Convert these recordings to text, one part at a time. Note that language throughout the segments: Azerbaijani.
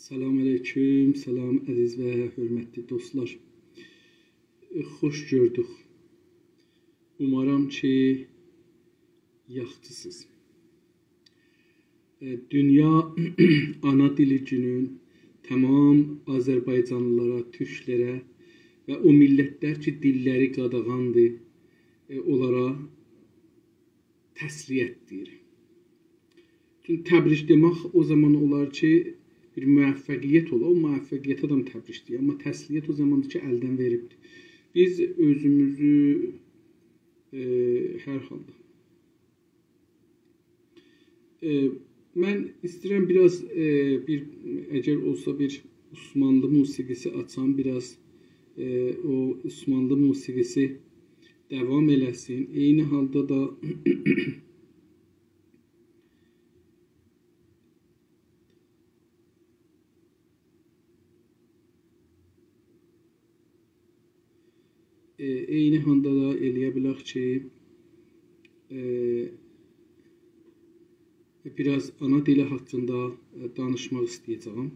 Salam aleyküm, salam əziz və hörmətli dostlar. Xoş gördük. Umarım ki, yaxşısınız. Dünya ana dili günün tamam Azərbaycanlılara, türklərə və o millətlər ki, dilləri qadağandır, onlara təsliyyət deyir. Çünki təbrik demək o zaman olar ki, bir müvəffəqiyyət olar. O müvəffəqiyyət adam təbrik deyir. Amma təsliyyət o zamandır ki, əldən veribdir. Biz özümüzü hər halda. Mən istəyirəm biraz əgər olsa bir Osmanlı musiqisi açsam, biraz o Osmanlı musiqisi davam eləsin. Eyni halda da eləyə bilək ki, biraz ana dili haqqında danışmaq istəyəcəm.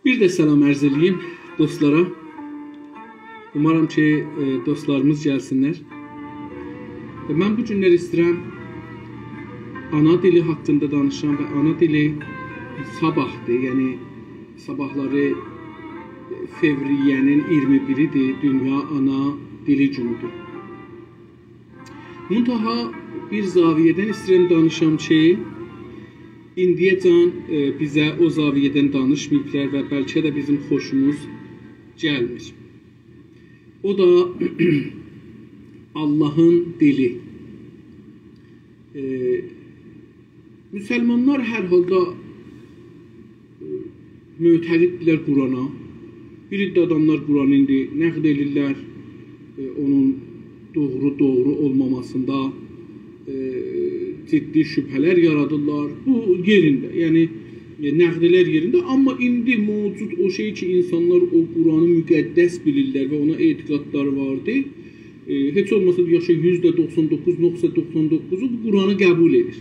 Bir də salam ərz edeyim dostlara. Umarım ki, dostlarımız gəlsinlər. Mən bu günlər istəyirəm ana dili haqqında danışam və ana dili sabahdır. Yəni, sabahları fevriyənin 21-idir, Dünya Ana Dili Günüdür. Muntaha bir zaviyədən istəyirəm danışam ki, indiyəcən bizə o zaviyədən danışmayıblar və bəlkə də bizim xoşumuz gəlmir. O da Allahın dili. Müsəlmanlar hər halda mötəqiddirlər Qurana. Bir iddə adamlar Quranı indi nəqd edirlər, onun doğru olmamasında ciddi şübhələr yaradırlar. Bu yerində, yəni nəqdlər yerində. Amma indi mövcud o şey ki, insanlar o Quranı müqəddəs bilirlər və ona etiqadlar vardı. Heç olmasa yaşa %99.99'u bu Quranı qəbul edir.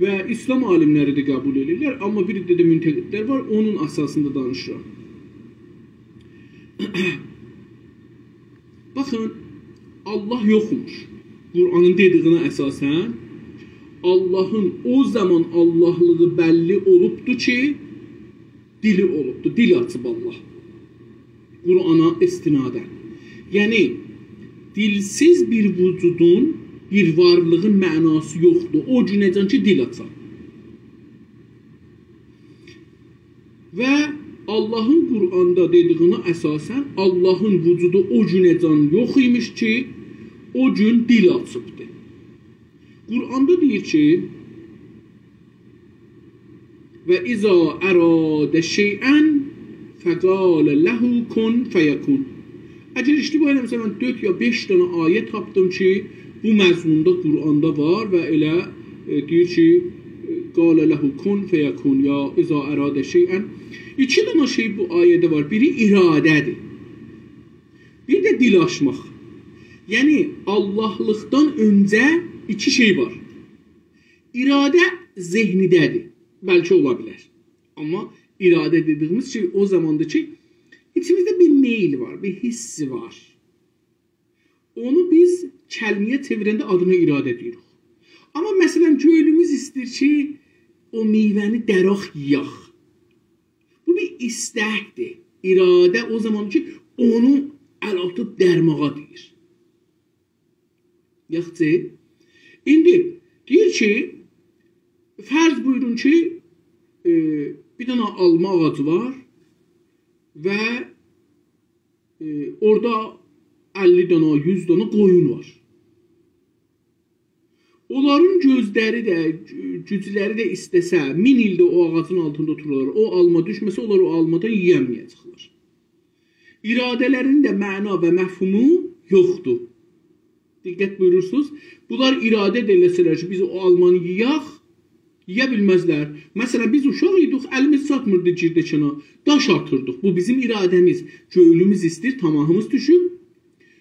Və İslam alimləri də qəbul edirlər. Amma bir də müntəqidlər var, onun əsasında danışıram. Baxın, Allah yoxmuş. Quranın dediyinə əsasən, Allahın o zaman Allahlığı bəlli olubdur ki, dili olubdur, dil açıb Allah. Qurana istinadən. Yəni, dilsiz bir vücudun, bir varlığın mənası yoxdur. O günəcən ki, dil açar. Və Allahın Quranda dediyinə əsasən, Allahın vücudu o günəcən yox imiş ki, o gün dil açıbdır. Quranda deyir ki, və izə əradə şeyən fəqalə ləhu kun fəyəkun. Əgər iştibah eləmişsə, mən 4 ya 5 dənə ayə tapdım ki, bu məzmunda Quranda var və elə deyir ki, qalə ləhu kun fəyəkun, ya izə əradə şeyən. 2 dənə şey bu ayədə var. Biri iradədir. Bir də dil açmaq. Yəni, Allahlıqdan öncə 2 şey var. İradə zehnidədir. Bəlkə ola bilər. Amma iradə dediyimiz şey o zamandır ki, içimizdə bir meyil var, bir hissi var. Onu biz kəlməyə çevirəndə adına iradə deyirik. Amma məsələn, göylümüz istəyir ki, o meyvəni dəraq yiyək. Bu bir istəkdir. İradə o zaman ki, onu əl atıb dərmağa deyir. Yaxçı, indi deyir ki, fərz buyurun ki, bir dənə alma ağacı var və orada 50 dənə, 100 dənə qoyun var. Onların gözləri də, gücləri də istəsə, 1000 ildə o ağacın altında otururlar. O alma düşməsə, onlar o almadan yiyəməyəcəklər. İradələrinin də məna və məfhumu yoxdur. Diqqət buyurursunuz. Bunlar iradə edəsələr ki, biz o almanı yeyək, yeyə bilməzlər. Məsələn, biz uşaq idik, əlimiz çatmırdı girdəkana, daş atırdıq. Bu bizim iradəmiz. Göylümüz istir, tamahımız düşüb.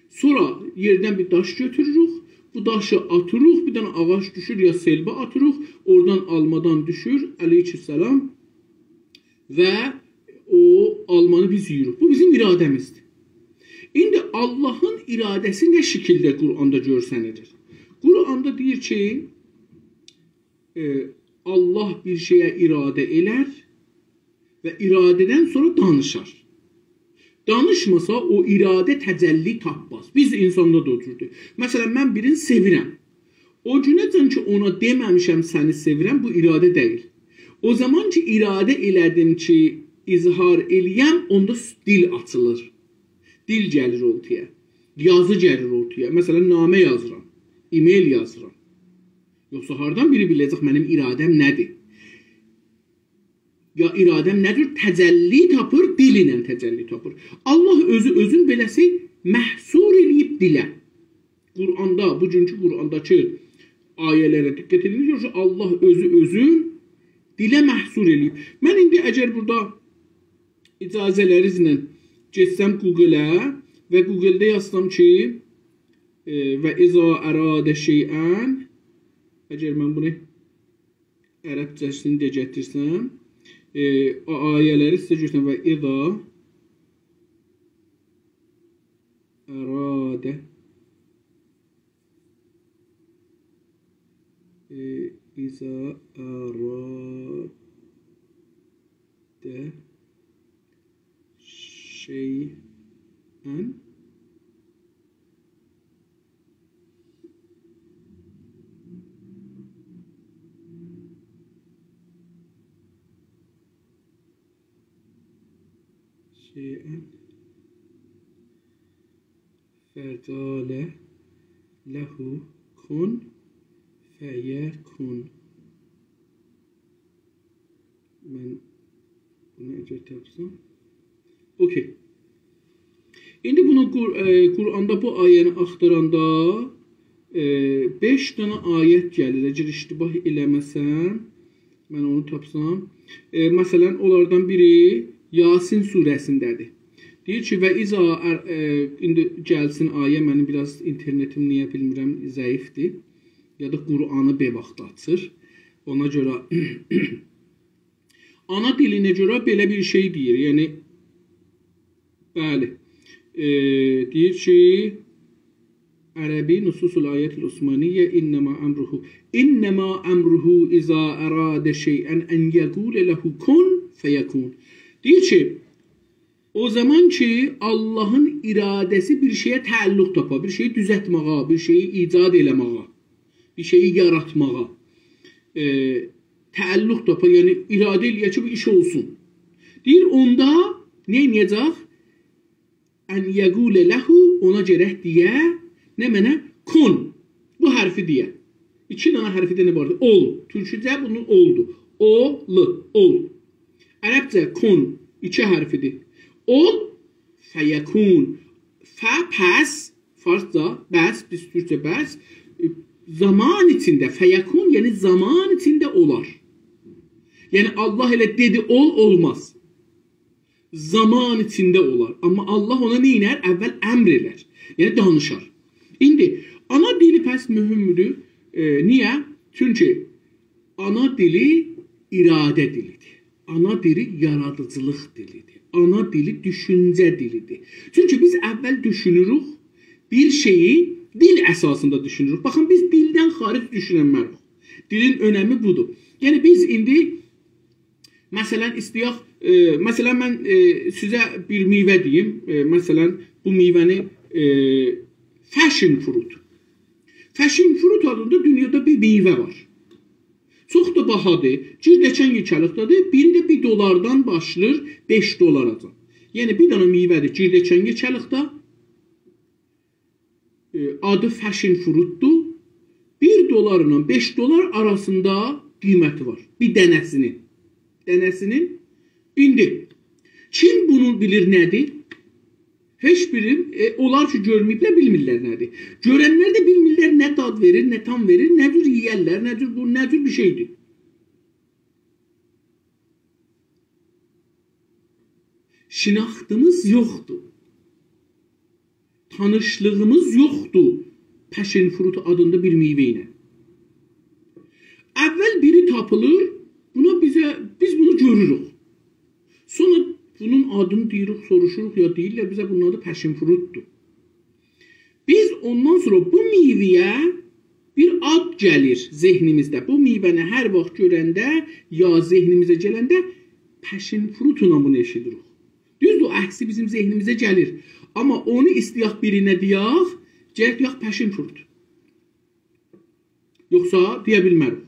Sonra yerdən bir daş götürürük. Bu daşı atırıq, bir dənə ağac düşür ya selbə atırıq. Oradan almadan düşür. Aleykümselam. Və o almanı biz yiyirik. Bu bizim iradəmizdir. İndi Allahın iradəsi nə şəkildə Quranda görsənilir? Quranda deyir ki, Allah bir şeyə iradə elər və iradədən sonra danışar. Danışmasa o iradə təcəlli tapmaz. Biz insanda da oturdu. Məsələn, mən birini sevirəm. O günəcən ki, ona deməmişəm səni sevirəm, bu iradə deyil. O zaman ki, iradə elədim ki, izhar eləyəm, onda dil açılır. Dil gəlir ortaya. Yazı gəlir ortaya. Məsələn, namə yazıram. E-mail yazıram. Yoxsa hardan biri biləcək mənim iradəm nədir? Ya iradəm nədir? Təcəlli tapır, dil ilə təcəlli tapır. Allah özün beləsi məhsur eləyib dilə. Quranda, bugünkü Qurandakı ayələrə diqqət edilir ki, Allah özün dilə məhsur eləyib. Mən indi əgər burada icazələrinizlə geçsəm Google-ə və Google-də yazsam ki və iza əradə şeyən, əgər mən bunu ərəbcəsini də gətirsəm, ayələri sizə görsəm və iza əradə iza əradə şeyən fəqalə ləhu kun fəyəkun. Mən bunu əgər tapsam. Okey. İndi bunu Quranda bu ayəni axtaranda 5 dənə ayət gəlir. Əgər iştibah eləməsəm, mən onu tapsam. Məsələn, onlardan biri Yasin surəsindədir. Deyir ki, və iza, indi gəlsin ayə, mənim biraz internetim niyə bilmirəm, zəifdir. Ya da Qur'anı bir vaxt açır. Ona görə, ana dilinə görə belə bir şey deyir. Yəni, bəli, deyir ki, Ərəbi nususul ayətil Osmaniyyə innəmə əmruhu iza əradə şeyən ən yəqulə ləhu kun fəyəkun. Deyir ki, o zaman ki, Allahın iradəsi bir şeyə təəlluq tapa, bir şeyi düzətməğa, bir şeyi icad eləməğa, bir şeyi yaratmağa təəlluq tapa, yəni iradə eləyək ki, bu iş olsun. Deyir, onda nə edəcək? Ən yəqulə ləhu, ona gərək deyə, nə mənə? Kun. Bu hərfi deyə. 2 dənə hərfi də nə vardır? Ol. Türkcə bunun oldu. Ol. Ərəbcə kun 2 hərfidir. Ol, fəyəkun. Fə, pəs, farsca, bəs, biz türkcə bəs, zaman içində, fəyəkun, yəni zaman içində olar. Yəni Allah elə dedi, olmaz. Zaman içində olar. Amma Allah ona neylər? Əvvəl əmr elər. Yəni danışar. İndi, ana dili pəs mühümdür. Niyə? Çünki ana dili iradə dilidir. Ana dili yaradıcılıq dilidir. Ana dili düşüncə dilidir. Çünki biz əvvəl düşünürük, bir şeyi dil əsasında düşünürük. Baxın, biz dildən xaric düşünənmərik. Dilin önəmi budur. Yəni biz indi, məsələn, istəyək, məsələn, mən sizə bir meyvə deyim. Məsələn, bu meyvəni fashion fruit. Fashion fruit adında dünyada bir meyvə var. Çox da bahadır. Girdəkən yekəlikdadır. Biri də $1 başlayır $5. Yəni bir dənə meyvədir. Girdəkən yekəlikdə. Adı fashion fruitdur. $1 ilə $5 arasında qiyməti var. Bir dənəsinin. İndi kim bunu bilir nədir? Heç biri onlar ki görməyiblər, bilmirlər nədir. Görənlər də bilmirlər nə dad verir, nə tam verir, nə cür yeyərlər, nə cür bu, nə cür bir şeydir. Şinaxtımız yoxdur. Tanışlığımız yoxdur. Passion fruit adında bir meyvə ilə. Əvvəl biri tapılır, biz bunu görürük. Sonra bunun adını deyirik, soruşuruq ya deyirlər, bizə bunun adı passion fruitdur. Biz ondan sonra bu meyvəyə bir ad gəlir zehnimizdə. Bu meyvəni hər vaxt görəndə ya zehnimizə gələndə passion fruit namını eşidirik. Düzdür, əksi bizim zehnimizə gəlir. Amma onu istəyək birinə deyək, gələk deyək passion fruit. Yoxsa deyə bilmərik.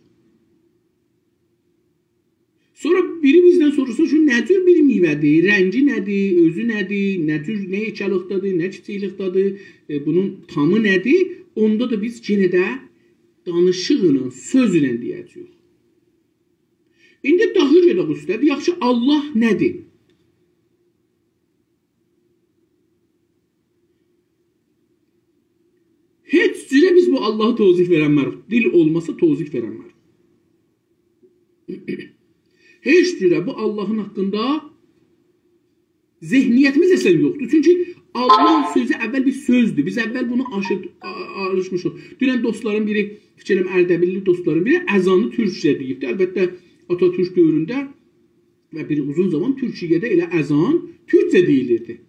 Sonra biri bizdən soruşsa şu nə cür bir meyvədir, rəngi nədir, özü nədir, nə cür, nə içəlikdadır, nə kiçiklikdadır, bunun tamı nədir? Onda da biz yenə də danışıqla, sözlə deyəcəyik. İndi daha gedək üstə, deyək ki, Allah nədir? Heç cürə biz bu Allah'a tozih verənmərik. Dil olmasa tozih verənmərik. Heç cürə bu Allahın haqqında zehniyyətimiz əslən yoxdur. Çünki Allah sözü əvvəl bir sözdür. Biz əvvəl bunu alışmışıq. Dünən dostların biri, fikirəm Ərdəbilli dostların biri əzanı türkcə deyibdi. Əlbəttə Atatürk dövründə və bir uzun zaman Türkiyədə elə əzan türkcə deyilirdi.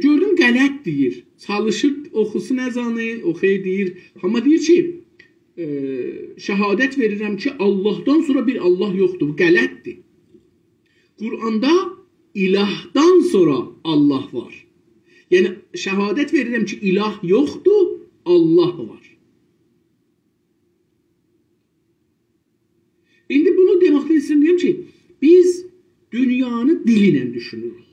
Gördüm qələt deyir. Çalışır, oxusun əzanı, oxuya deyir. Amma deyir ki, şəhadət verirəm ki, Allahdan sonra bir Allah yoxdur. Bu qələtdir. Quranda ilahdan sonra Allah var. Yəni, şəhadət verirəm ki, ilah yoxdur, Allah var. İndi bunu deməkdən istəyirəm ki, biz dünyanı dilinlə düşünürük.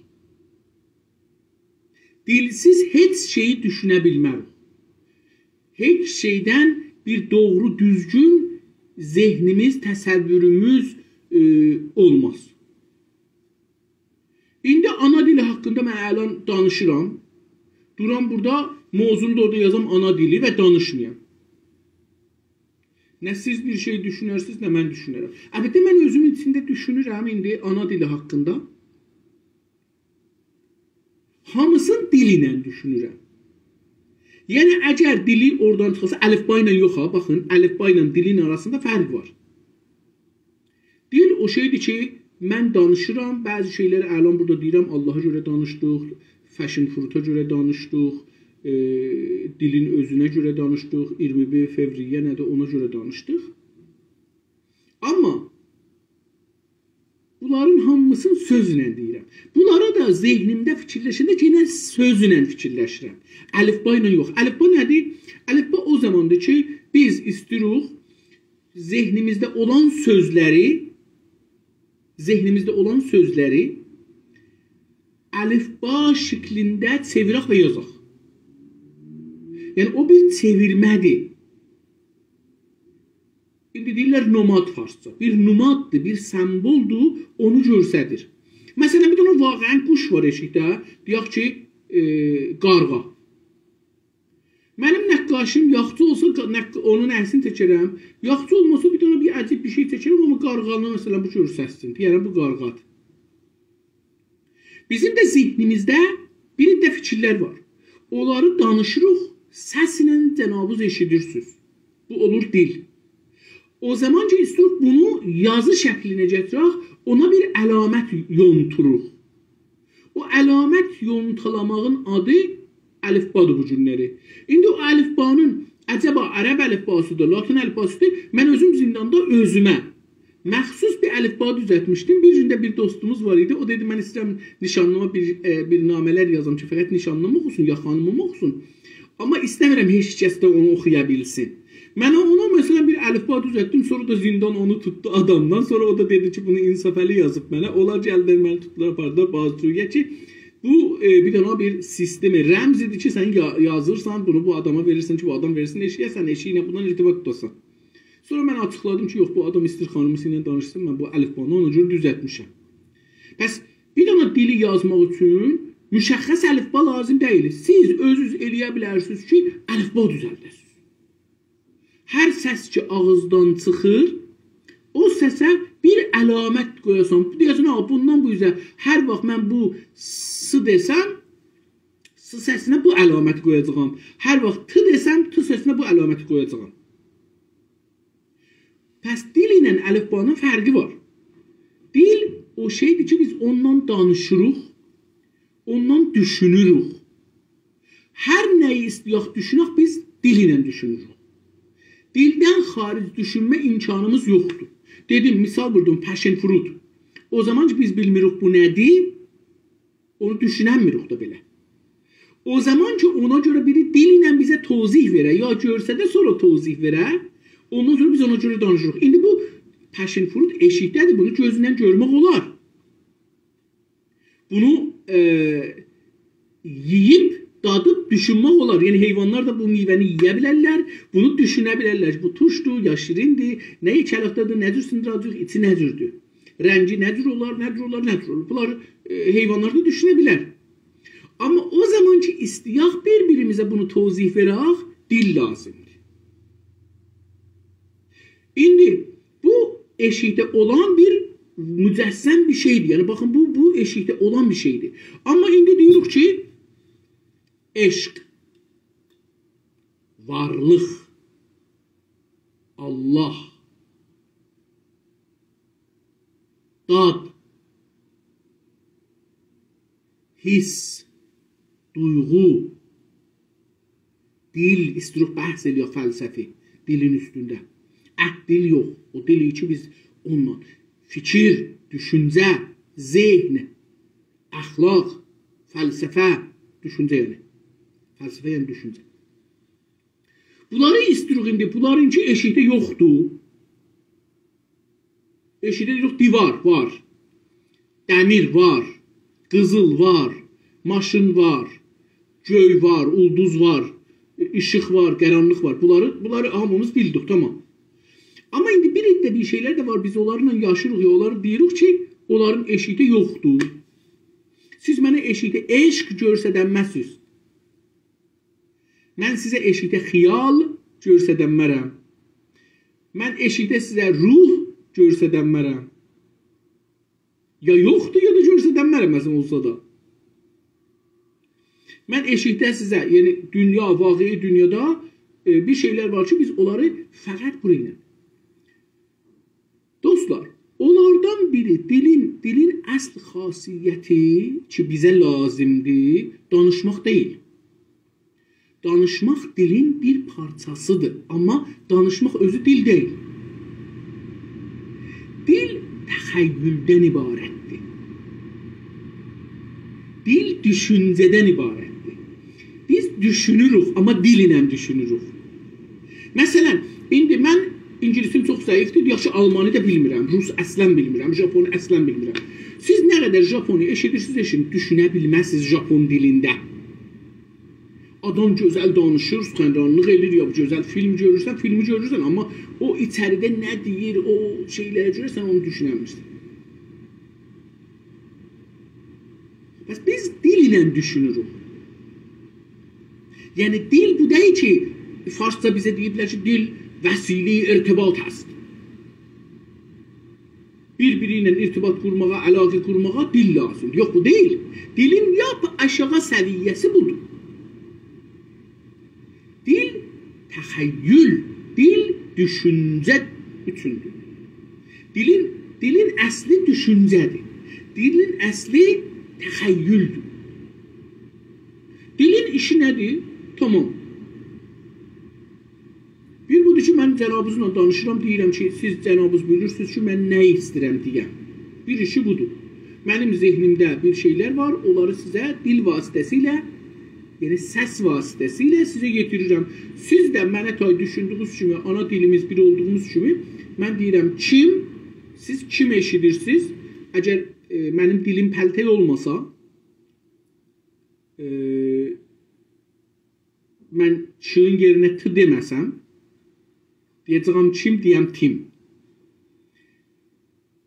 Dilsiz heç şeyi düşünə bilmərik. Heç şeydən bir doğru, düzgün zehnimiz, təsəvvürümüz olmaz. İndi ana dili haqqında mən əlan danışıram. Duram burada, mövzunu da orada yazam ana dili və danışmayam. Nə siz bir şey düşünərsiniz, nə mən düşünərəm. Əlbəttə, mən özümün içində düşünürəm indi ana dili haqqında. Hamısını dilinlə düşünürəm. Yəni, əgər dili oradan çıxarsa, əlifba ilə yox ha, baxın, əlifba ilə dilin arasında fərq var. Dil o şeydir ki, mən danışıram, bəzi şeyləri əlan burada deyirəm, Allaha görə danışdıq, fashion fruit'a görə danışdıq, dilin özünə görə danışdıq, 21 fevriyə nədir, ona görə danışdıq. Amma bunların hamısını sözlə deyirəm. Bunlara da zehnimdə fikirləşəndə yenə sözlə fikirləşirəm. Əlifba ilə yox. Əlifba nədir? Əlifba o zamandır ki, biz istəyirik zehnimizdə olan sözləri əlifba şəklində çevirək və yazaq. Yəni, o bir çevirmədir. İndi deyirlər nomad farsça. Bir nomaddır, bir semboldur, onu görsədir. Məsələn, bir dənə vaqəən quş var eşikdə, deyək ki, qarğa. Mənim nəqqaşım yaxçı olsa, onun əsini çəkərəm. Yaxçı olmasa bir dənə bir əcib bir şey çəkərəm, amma qarğanı məsələn bu görsəsin. Deyərəm, bu qarğadır. Bizim də zihnimizdə bir də fikirlər var. Onları danışırıq, səslə cənabız eşidirsiniz. Bu olur dil. O zaman ki, istəyirik bunu yazı şəklinə gətirək, ona bir əlamət yonturuq. O əlamət yontalamağın adı əlifbadır bu günləri. İndi o əlifbanın əcəba ərəb əlifbasıdır, latin əlifbasıdır. Mən özüm zindanda özümə məxsus bir əlifba düzəltmişdim. Bir gündə bir dostumuz var idi. O dedi, mən istəyirəm nişanlıma bir namələr yazam ki, fəqət nişanlım oxusun, ya xanımım oxusun. Amma istəmirəm heç kəs də onu oxuya bilsin. Mən ona məsələn bir əlifba düzəltdim, sonra da zindan onu tutdu adamdan. Sonra o da dedi ki, bunu insafəli yazıb mənə. Onlar gəldir, məni tutdular, apardılar bazıcıya ki, bu bir dənə bir sistemi, rəmzidir ki, sən yazırsan, bunu bu adama verirsən ki, bu adam verirsin eşiyə, sən eşiyə ilə bundan irtibat tutasan. Sonra mən açıqladım ki, yox, bu adam istir xanımısı ilə danışsın, mən bu əlifbanı ona görə düzəltmişəm. Bəs bir dənə dili yazmaq üçün Müşəxəs əlifba lazım deyil. Siz özünüz eləyə bilərsiniz ki, əlifba düzəldəsiniz. Hər səs ki ağızdan çıxır, o səsə bir əlamət qoyasan. Deyəsən, bundan bu üzə hər vaxt mən bu s desəm, s səsinə bu əlaməti qoyacağam. Hər vaxt t desəm, t səsinə bu əlaməti qoyacağam. Pəs dil ilə əlifbanın fərqi var. Dil o şeydir ki, biz ondan danışırıq, ondan düşünürük. Hər nəyi istəyək düşünək, biz dil ilə düşünürük. Dildən xaric düşünmə imkanımız yoxdur. Dedim, misal vurdum, passion fruit. O zaman ki, biz bilmirik bu nədir, onu düşünənmirik da belə. O zaman ki, ona görə biri dil ilə bizə tozih verə, ya görsə də sonra tozih verə, ondan sonra biz ona görə danışırıq. İndi bu passion fruit eşikdədir, bunu gözündən görmək olar. Bunu yiyib, dadıb, düşünmək olar. Yəni, heyvanlar da bu meyvəni yiyə bilərlər, bunu düşünə bilərlər. Bu tuşdur, ya şirindir, nə içəlikdədir, nə cür sındıracaq, içi nə cürdür. Rəngi nə cür olar, nə cür olar, nə cür olar. Bunlar heyvanlar da düşünə bilər. Amma o zaman ki, istəyək bir-birimizə bunu tozih verək, dil lazımdır. İndi bu eşikdə olan bir mücəssəm bir şeydir. Yəni, baxın, bu eşikdə olan bir şeydir. Amma indi deyirik ki, eşq, varlıq, Allah, dad, his, duyğu, dil, istəyirik bəhs eləyək fəlsəfi, dilin üstündə. Dil yox, o dili ki biz onunla fikir, düşüncə, zehn, əxlaq, fəlsəfə, düşüncə yəni. Fəlsəfə yəni düşüncə. Bunları istəyirik indi, bunların ki eşikdə yoxdur. Eşikdə yox, divar var, dəmir var, qızıl var, maşın var, göy var, ulduz var, işıq var, qaranlıq var. Bunları hamımız bildik, tamam. Amma indi bir iddə bir şeylər də var, biz onlarla yaşırıq ya, onları deyirik ki, onların eşikdə yoxdur. Siz mənə eşikdə eşq görsədənməzsiniz. Mən sizə eşikdə xiyal görsədənmərəm. Mən eşikdə sizə ruh görsədənmərəm. Ya yoxdur, ya da görsədənmərəm məsələn olsa da. Mən eşikdə sizə, yəni dünya, vaqi dünyada bir şeylər var ki, biz onları fəqət burayla. Dostlar, onlardan biri dilin əsl xasiyyəti ki, bizə lazımdır, danışmaq deyil. Danışmaq dilin bir parçasıdır, amma danışmaq özü dil deyil. Dil təxəyyüldən ibarətdir. Dil düşüncədən ibarətdir. Biz düşünürük, amma dil ilə düşünürük. Məsələn, indi mən İngilisim çox zəifdir, yaxşı Almanı da bilmirəm, Rus əslən bilmirəm, Japonu əslən bilmirəm. Siz nə qədər Japonu eşidirsiniz, düşünə bilməzsiniz Japon dilində. Adam gözəl danışır, sıxəndanlıq edir, ya gözəl film görürsən, amma o içəridə nə deyir, o şeylərə görə sən onu düşünəmirsən. Bəs biz dil ilə düşünürük. Yəni dil bu deyil ki, Farsça bizə deyiblər ki, dil vəsili irtibat həst. Bir-biri ilə irtibat qurmağa, əlaqə qurmağa dil lazımdır. Yox, bu deyil. Dilin aşağı səviyyəsi budur. Dil təxəyyül, dil düşüncə üçündür. Dilin əsli düşüncədir. Dilin əsli təxəyyüldür. Dilin işi nədir? Tamam. Bir budur ki, mən cənabınızla danışıram, deyirəm ki, siz cənabınız bilirsiniz ki, mən nə istəyirəm deyəm. Bir işi budur. Mənim zehnimdə bir şeylər var, onları sizə dil vasitəsilə, yəni səs vasitəsilə sizə yetirirəm. Siz də mənə tay düşündüyünüz kimi, ana dilimiz bir olduğumuz kimi, mən deyirəm kim, siz kim eşidirsiniz? Əgər mənim dilim pəltək olmasa, mən çığın yerinə t deməsəm, deyəcəyəm kim, deyəm tim.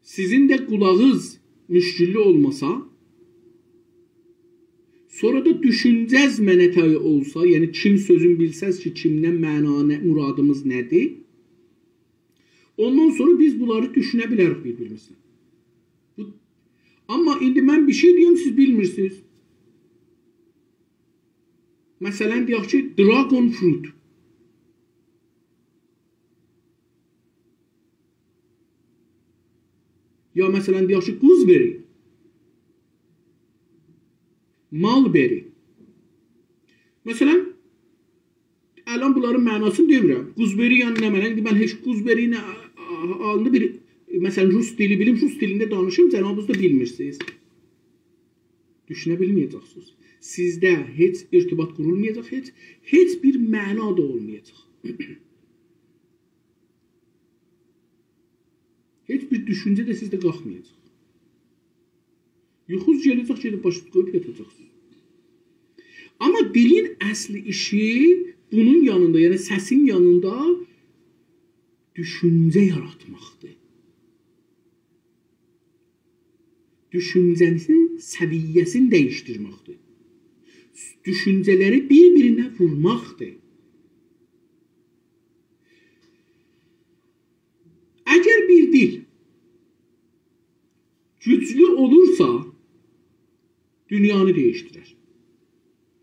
Sizin də qulağınız müşküllü olmasa, Sonra da düşüncəz mənətayı olsa, yəni kim sözün bilsəz ki, kimdən məna, muradımız nədir? Ondan sonra biz bunları düşünə bilərik bir-birimizlə. Amma indi mən bir şey deyim, siz bilmirsiniz. Məsələn, deyək ki, dragon fruit. Ya məsələn, deyək ki, gooseberry. Mulberry. Məsələn, ələn bunların mənasını demirəm. Gooseberry yəni nə mənə? Mən heç gooseberry nə alını bir, məsələn, rus dili bilim, rus dilində danışım, cənabınız da bilmirsiniz. Düşünə bilməyəcəksiniz. Sizdə heç irtibat qurulmayacaq, heç bir məna da olmayacaq. Heç bir düşüncə də sizdə qalxmayacaq. Yuxuz gələcək, gedib başını qoyub yatacaqsınız. Amma dilin əsli işi bunun yanında, yəni səsin yanında düşüncə yaratmaqdır. Düşüncənin səviyyəsini dəyişdirməkdir. Düşüncələri bir-birinə vurmaqdır. Əgər bir dil güclü olursa, dünyanı dəyişdirir.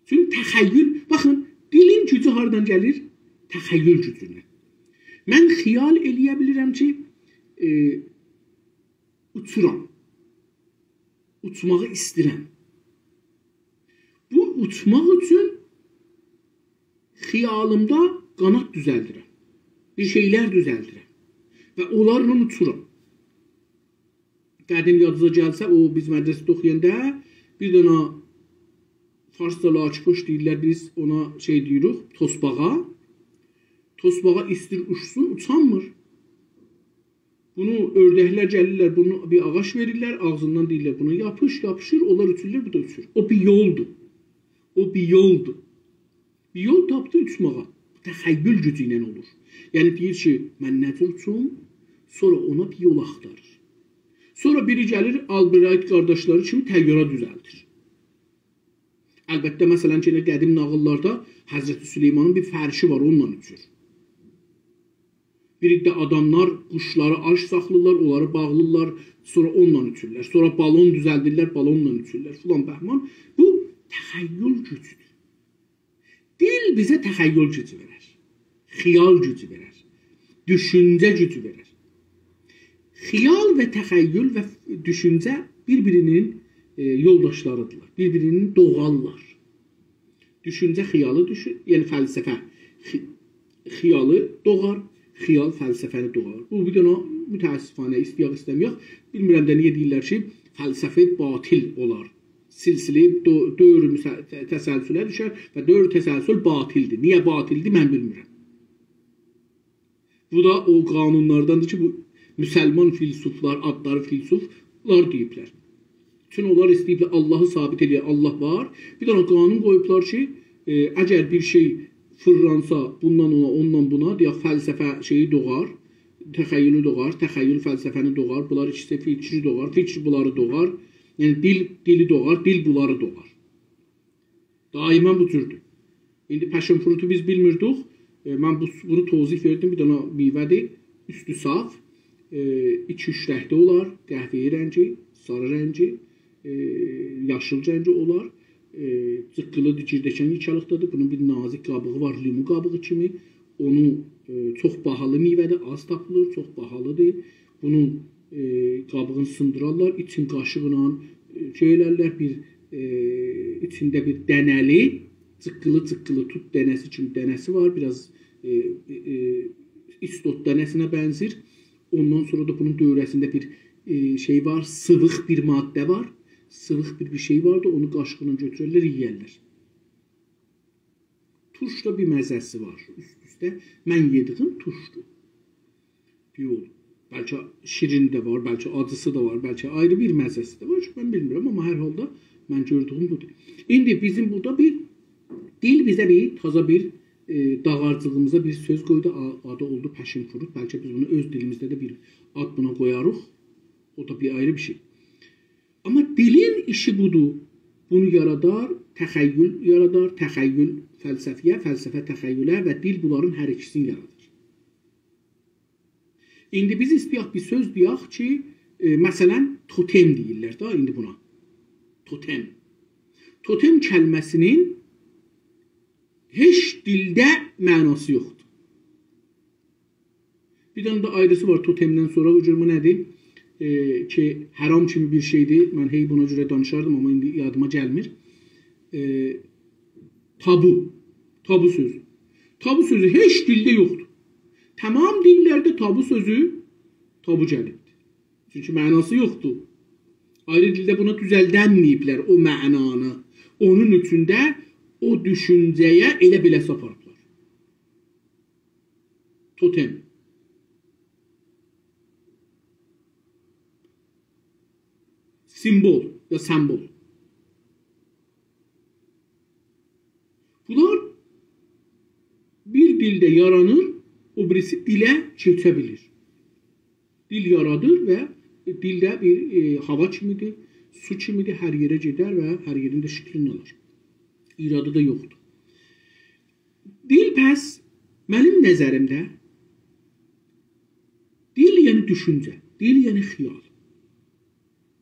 Çünki təxəyyül, baxın, dilin gücü hardan gəlir? Təxəyyül gücündən. Mən xiyal eləyə bilirəm ki, uçuram. Uçmağı istəyirəm. Bu uçmaq üçün xiyalımda qanat düzəldirəm. Bir şeylər düzəldirəm. Və onlarla uçuram. Qədim yadınıza gəlsə, o biz mədrəsədə oxuyanda bir dənə farsda laçpoş deyirlər, biz ona şey deyirik, tosbağa. Tosbağa istir uçsun, uçanmır. Bunu ördəklər gəlirlər, bunu bir ağaç verirlər, ağzından deyirlər, buna yapışır, onlar uçurlar, bu da uçur. O bir yoldur. O bir yoldur. Bir yol tapdı uçmağa. Təxəyyül gücü ilə olur. Yəni deyir ki, mən necə uçum, sonra ona bir yol axtarır. Sonra biri gəlir, Albright qardaşları kimi təyyarə düzəldir. Əlbəttə, məsələn ki, qədim nağıllarda Həzrəti Süleymanın bir fərşi var, onunla uçur. Bir də adamlar quşları aç saxlırlar, onları bağlırlar, sonra onunla uçurlar. Sonra balon düzəldirlər, balonla uçurlar. Filan bəhman. Bu təxəyyül gücüdür. Dil bizə təxəyyül gücü verər. Xiyal gücü verər. Düşüncə gücü verər. Xiyal və təxəyyül və düşüncə bir-birinin yoldaşlarıdırlar. Bir-birinin doğallar. Düşüncə xiyalı, yəni fəlsəfə xiyalı doğar, xiyal fəlsəfəni doğar. Bu bir dənə mütəəssifanə istəyək istəməyək. Bilmirəm də niyə deyirlər ki, fəlsəfə batil olar. Silsilə dövr təsəlsülə düşər və dövr təsəlsül batildir. Niyə batildir, mən bilmirəm. Bu da o qanunlardandır ki, bu müsəlman filsuflar, adları filsuflar deyiblər. Çünki onlar istəyiblər Allahı sabit edir, Allah var. Bir dənə qanun qoyublar ki, əgər bir şey fırlansa, bundan ona, ondan buna, deyək, fəlsəfə şeyi doğar, təxəyyülü doğar, təxəyyül fəlsəfəni doğar, bunlar ikisi fikri doğar, fikri bunları doğar, yəni dili doğar, dil bunları doğar. Daimən bu cürdür. İndi passion fruitu biz bilmirdik, mən bunu tozif verdim, bir dənə meyvədir, üstü saf, 2-3 rəngdə olar, qəhvəyi rəngi, sarı rəngi, yaşıl rəngi olar, cıqqılıdır, girdəkən yıkalıqdadır. Bunun bir nazik qabığı var, limu qabığı kimi. Onu çox bahalı meyvədir, az tapılır, çox bahalıdır. Bunun qabığını sındırarlar, için qaşıqla şeylərlər, içində bir dənəli, cıqqılı tut dənəsi kimi dənəsi var. Biraz istot dənəsinə bənzir. Ondan sonra da bunun dövrəsində bir şey var, sıvıq bir maddə var. Sıvıq bir şey vardı, onu qaşıqla götürürlər, yiyərlər. Turşda bir məzəsi var üst-üstə. Mən yediyim turşdur. Yox, bəlkə şirin də var, bəlkə acısı da var, bəlkə ayrı bir məzəsi də var. Mən bilmirəm, amma hər halda mən gördüyüm budur. İndi bizim burada bir dil bizə bir taza bir dağarcığımıza bir söz qoydu, adı oldu passion fruit. Bəlkə biz bunu öz dilimizdə də bir ad buna qoyarıq. O da bir ayrı bir şey. Amma dilin işi budur. bunu yaradar, təxəyyül yaradar, təxəyyül fəlsəfiyə, fəlsəfə təxəyyülə və dil bunların hər ikisini yaradır. İndi biz istəyək bir söz deyək ki, məsələn, totem deyirlər da indi buna. Totem. Totem kəlməsinin heç dildə mənası yoxdur. Bir dənə də ayrısı var totemdən sonra, o cürmü nədir? Ki, haram kimi bir şeydir. Mən hey buna görə danışardım, amma indi yadıma gəlmir. Tabu. Tabu sözü. Tabu sözü heç dildə yoxdur. Tamam dillərdə tabu sözü tabu gəlibdir. Çünki mənası yoxdur. Ayrı dildə buna düzəldənməyiblər o mənanı. Onun üçün də o düşüncəyə elə belə saparıblar. Totem. Simbol ya sembol. Bunlar bir dildə yaranır, o birisi dilə keçə bilir. Dil yaradır və dildə bir hava kimidir, su kimidir, hər yerə gedər və hər yerin də şəklini alır. İradı da yoxdur. Dil pəs, mənim nəzərimdə, dil yəni düşüncə, dil yəni xiyal,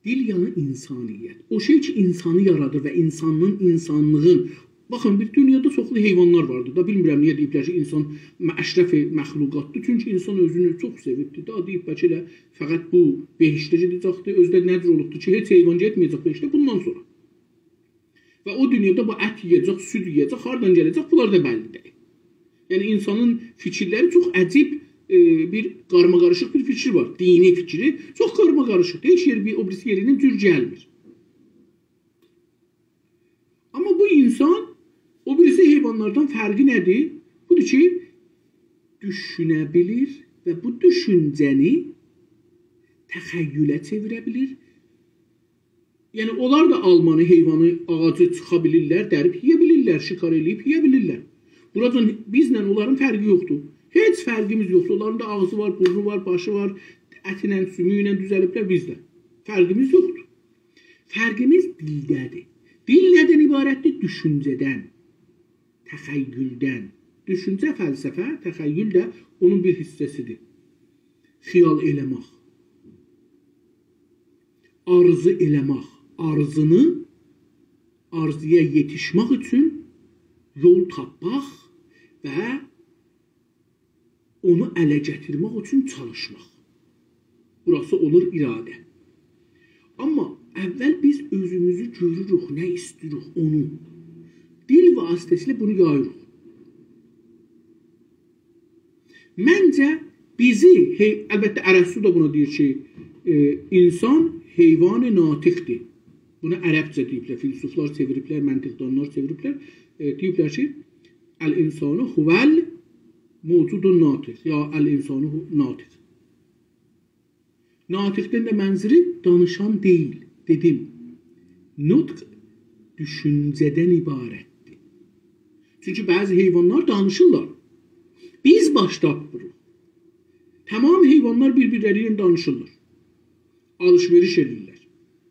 dil yəni insaniyyət. O şey ki, insanı yaradır və insanlığın, baxın, bir dünyada çoxlu heyvanlar vardır da, bilmirəm niyə deyiblər ki, insan əşrəf məxluqatdır, çünki insan özünü çox sevibdir da, deyib bəlkə elə fəqət bu behişdə gedəcəkdir, özdə nədir olubdur ki, heç heyvan getməyəcək behişdə bundan sonra. Və o dünyada bu ət yiyəcək, süd yiyəcək, hardan gələcək, bunlar da bəllidir. Yəni, insanın fikirləri çox əcib bir qarma-qarışıq bir fikir var, dini fikri, çox qarma-qarışıq, heç yer bir o birisi yerindən cür gəlmir. Amma bu insan, o birisi heyvanlardan fərqi nədir? Budur ki, düşünə bilir və bu düşüncəni təxəyyülə çevirə bilir. Yəni, onlar da almanı, heyvanı, ağacı çıxa bilirlər, dərib yiyə bilirlər, şikar eləyib yiyə bilirlər. Buradan bizlə onların fərqi yoxdur. Heç fərqimiz yoxdur. Onların da ağzı var, burnu var, başı var, əti ilə, sümüyü ilə düzəliblər bizdə. Fərqimiz yoxdur. Fərqimiz dildədir. Dil nədən ibarətdir? Düşüncədən, təxəyyüldən. Düşüncə, fəlsəfə, təxəyyül də onun bir hissəsidir. Xiyal eləmək, arzu eləmək, arzuya yetişmək üçün yol tapmaq və onu ələ gətirmək üçün çalışmaq. Burası olur iradə. Amma əvvəl biz özümüzü görürük, nə istəyirik onu. Dil vasitəsilə bunu yayırıq. Məncə bizi, əlbəttə Ərəstu da buna deyir ki, insan heyvan-ı natiqdir. Buna ərəbcə deyiblər, filosoflar çeviriblər, məntiqdanlar çeviriblər. Deyiblər ki, əl-insanı huvəl mevcudun natiq, ya əl-insanı natiq. Natiqdən də mənzili danışan deyil, dedim. Nutq düşüncədən ibarətdir. Çünki bəzi heyvanlar danışırlar. Biz baş tapmırıq. Tamam heyvanlar bir-birləri ilə danışırlar. Alışveriş edirlər,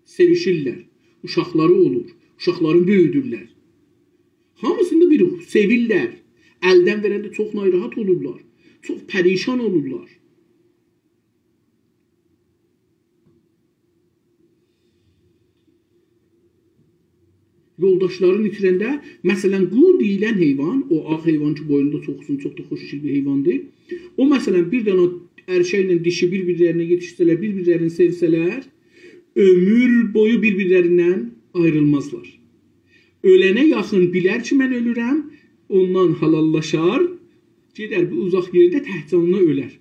sevişirlər, uşaqları olur, uşaqlarını böyüdürlər. Hamısında bir sevirlər, əldən verəndə çox narahat olurlar, çox pərişan olurlar. Yoldaşlarını itirəndə, məsələn, qul deyilən heyvan, o ağ heyvan ki, boyunda çox uzun, çox da xoş bir heyvandır. O, məsələn, bir dənə erkəklə dişi bir-birlərinə yetişsələr, bir-birlərini sevsələr, ömür boyu bir-birlərindən ayrılmazlar. Ölənə yaxın bilər ki, mən ölürəm, ondan halallaşar, gedər bir uzaq yerdə təhcanına ölər.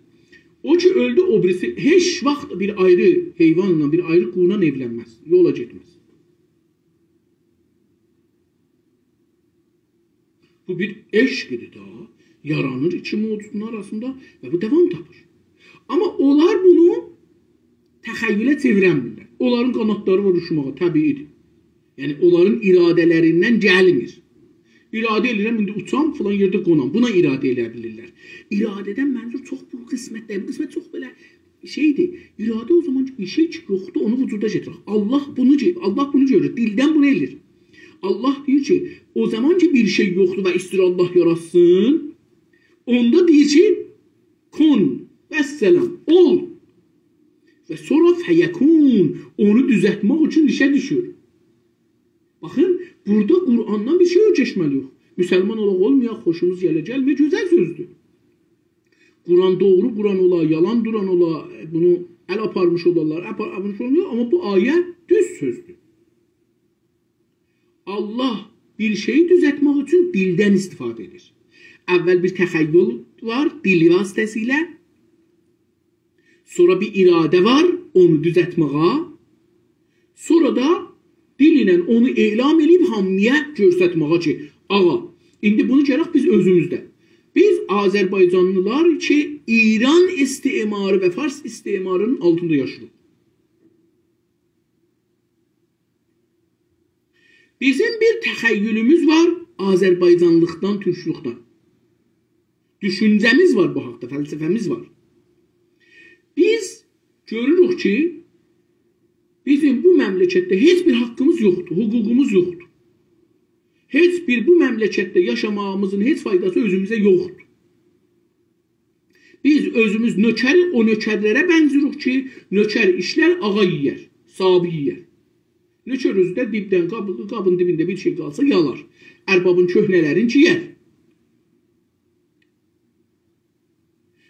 O ki, öldü, o birisi heç vaxt bir ayrı heyvanla, bir ayrı qulla evlənməz, yola getməz. Bu bir eşqdir da, yaranır iki mevcudun arasında və bu devam tapır. Amma onlar bunu təxəyyülə çevirənmirlər. Onların qanatları var uçmağa, təbiidir. Yəni, onların iradələrindən gəlmir. İradə edirəm, indi uçam, falan yerdə qonam. Buna iradə eləyə bilirlər. İradədən mənzur çox bu qismətlər. Bu qismət çox belə şeydir. İradə o zaman bir şey ki, yoxdur, onu vücuda getirir. Allah bunu görür, dildən bunu elir. Allah deyir ki, o zaman ki bir şey yoxdur və istir Allah yaratsın, onda deyir ki, kun, vəsselam, ol. Və sonra fəyəkun, onu düzəltmək üçün işə düşür. Baxın, burada Qur'andan bir şey öyrəşməli yox. Müsəlman olaq olmayaq, xoşumuz gəlmir, gözəl sözdür. Quran doğru Quran ola, yalan duran ola, bunu əl aparmış olarlar, aparmış olmuyor, amma bu ayə düz sözdür. Allah bir şeyi düzəltmək üçün dildən istifadə edir. Əvvəl bir təxəyyül var, dil vasitəsilə, sonra bir iradə var, onu düzəltməyə, sonra da dil ilə onu elam edib hamıya göstərməyə ki, ağa, indi bunu gərək biz özümüzdə. Biz Azərbaycanlılar ki, İran istimarı və Fars istimarının altında yaşayırıq. Bizim bir təxəyyülümüz var Azərbaycanlıqdan, türkçülükdən. Düşüncəmiz var bu haqda, fəlsəfəmiz var. Biz görürük ki, bizim bu məmləkətdə heç bir haqqımız yoxdur, hüququmuz yoxdur. Heç bir bu məmləkətdə yaşamağımızın heç faydası özümüzə yoxdur. Biz özümüz nökəri o nökərlərə bənzirik ki, nökər işlər ağa yiyər, sahibi yiyər. Nökər özü də dibdən, qabın dibində bir şey qalsa yalar. Ərbabın köhnələrin ciyər.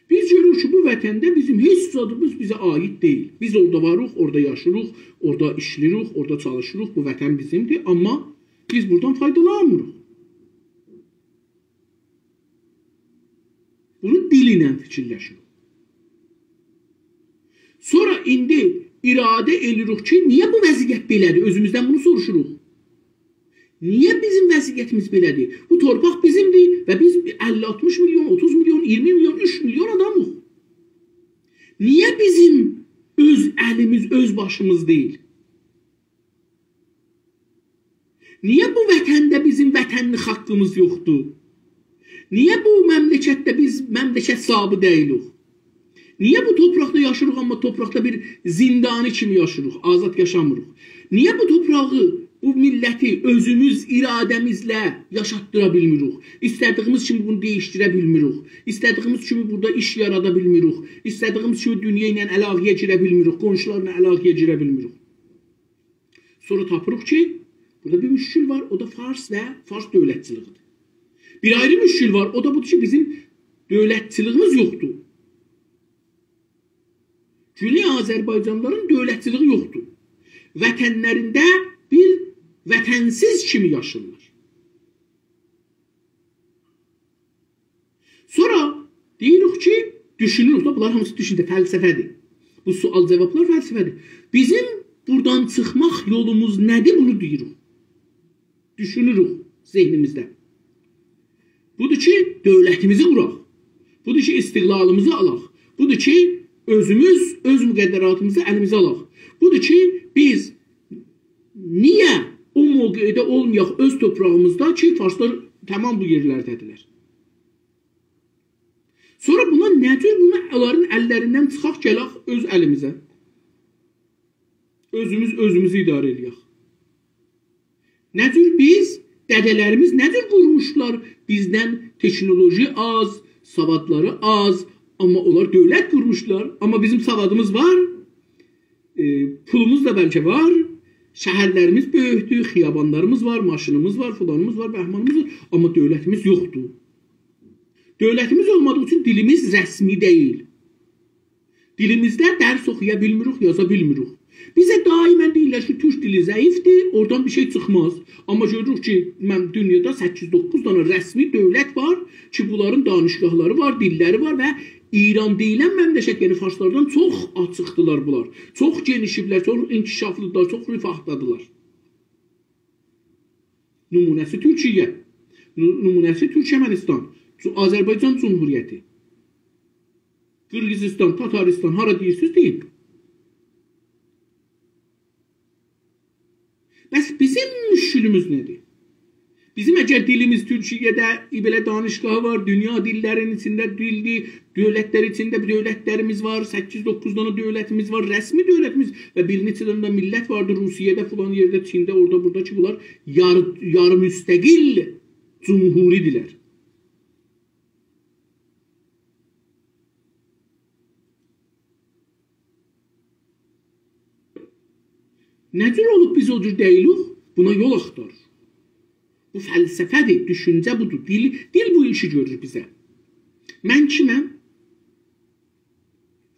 Biz görürük ki, bu vətəndə bizim heç zadımız bizə aid deyil. Biz orada varıq, orada yaşırıq, orada işləyirik, orada çalışırıq, bu vətən bizimdir, amma biz buradan faydalanmırıq. Bunu dil ilə fikirləşirik. Sonra indi iradə edirik ki, niyə bu vəziyyət belədir? Özümüzdən bunu soruşuruq. Niyə bizim vəziyyətimiz belədir? Bu torpaq bizimdir və biz 50-60 milyon, 30 milyon, 20 milyon, 3 milyon adamıq. Niyə bizim öz əlimiz, öz başımız deyil? Niyə bu vətəndə bizim vətənli haqqımız yoxdur? Niyə bu məmləkətdə biz məmləkət sahibi deyilik? Niyə bu torpaqda yaşırıq, amma torpaqda bir zindani kimi yaşırıq, azad yaşamırıq? Niyə bu torpağı, bu milləti özümüz iradəmizlə yaşatdıra bilmirik? İstədiyimiz kimi bunu dəyişdirə bilmirik. İstədiyimiz kimi burada iş yarada bilmirik. İstədiyimiz kimi dünya ilə əlaqəyə girə bilmirik. Qonşularla əlaqəyə girə bilmirik. Sonra tapırıq ki, burada bir müşkül var, o da Fars və Fars dövlətçiliğidir. Bir ayrı müşkül var, o da budur ki, bizim dövlətçiliğimiz yoxdur. Güney Azərbaycanlıların dövlətçiliği yoxdur. Vətənlərində bir vətənsiz kimi yaşırlar. Sonra deyirik ki, düşünürük da, bunlar hamısı düşündə, fəlsəfədir. Bu sual cavablar fəlsəfədir. Bizim buradan çıxmaq yolumuz nədir, bunu deyirik. Düşünürük zehnimizdə. Budur ki, dövlətimizi quraq. Budur ki, istiqlalımızı alaq. Budur ki, özümüz, öz müqəddəratımızı əlimizə alaq. Budur ki, biz niyə o mövqedə olmayaq öz toprağımızda ki, Farslar tamam bu yerlərdədirlər. Sonra buna nədir? Buna onların əllərindən çıxaq, gələk öz əlimizə. Özümüz özümüzü idarə edək. Nədir biz? Dədələrimiz nədir qurmuşlar? Bizdən teknoloji az, savadları az, amma onlar dövlət qurmuşlar. Amma bizim savadımız var, pulumuz da bəlkə var, şəhərlərimiz böyükdür, xiyabanlarımız var, maşınımız var, filanımız var, bəhmanımız var, amma dövlətimiz yoxdur. Dövlətimiz olmadığı üçün dilimiz rəsmi deyil. Dilimizdə dərs oxuya bilmirik, yaza bilmirik. Bizə daimən deyirlər ki, türk dili zəifdir, oradan bir şey çıxmaz. Amma görürük ki, dünyada 8-9 dənə rəsmi dövlət var ki, bunların danışqahları var, dilləri var və İran deyilən məmləkət, yəni Farslardan çox açıqdılar bunlar. Çox genişiblər, çox inkişaflıdırlar, çox rifahdadılar. Nümunəsi Türkiyə, nümunəsi Türkmənistan, Azərbaycan Cumhuriyyəti, Qırğızistan, Tataristan, hara deyirsiniz deyin. Bəs bizim müşkülümüz nədir? Bizim əgər dilimiz Türkiyədə belə danışqahı var, dünya dillərinin içində dildir, dövlətlər içində dövlətlərimiz var, 8-9 dənə dövlətimiz var, rəsmi dövlətimiz və bir neçə dənə də millət vardır Rusiyada, falan yerdə, Çində, orada, burada ki, bunlar yarı müstəqil cumhuridirlər. Necür olub biz o cür deyilik? Buna yol axtarır. Bu fəlsəfədir, düşüncə budur. Dil bu işi görür bizə. Mən kiməm?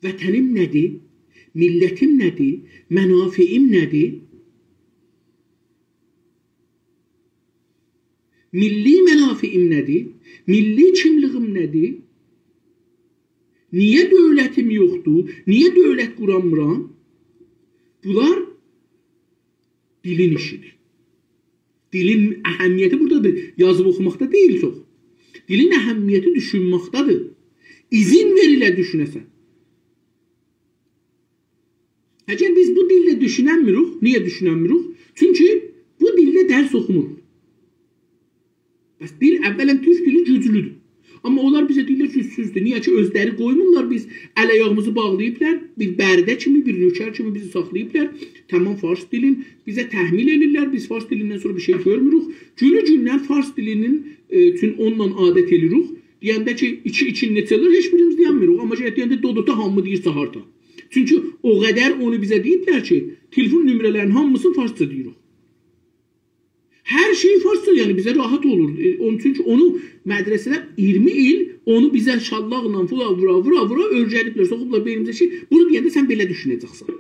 Vətənim nədir? Millətim nədir? Mənafiim nədir? Milli mənafiim nədir? Milli kimliğim nədir? Niyə dövlətim yoxdur? Niyə dövlət quramıram? Bunlar dilin işidir. Dilin əhəmiyyəti buradadır. Yazıb oxumaqda deyil çox. Dilin əhəmiyyəti düşünməkdadır. İzin verilə düşünəsən. Əgər biz bu dillə düşünənmirik, niyə düşünənmirik? Çünki bu dillə dərs oxumuruq. Bəs dil əvvələn türk dili güclüdür. Amma onlar bizə deyirlər gücsüzdür. Niyə ki özləri qoymurlar, biz əl-ayağımızı bağlayıblar, bir bərdə kimi, bir nökər kimi bizi saxlayıblar. Tamam fars dilin bizə təhmil edirlər, biz fars dilindən sonra bir şey görmürük. Günü-gündən fars dilinin üçün onunla adət edirik. Deyəndə ki, iki neçələr heç birimiz deyənmirik. Amma deyəndə dodota hamı deyir saharta. Çünki o qədər onu bizə deyiblər ki, telefon nömrələrinin hamısını farsça deyirik. Hər şey farsça, yəni bizə rahat olur. Çünki onu mədrəsələr 20 il onu bizə şallaqla vura öyrədiblər, soxublar beynimizə ki, bunu deyəndə sən belə düşünəcəksən.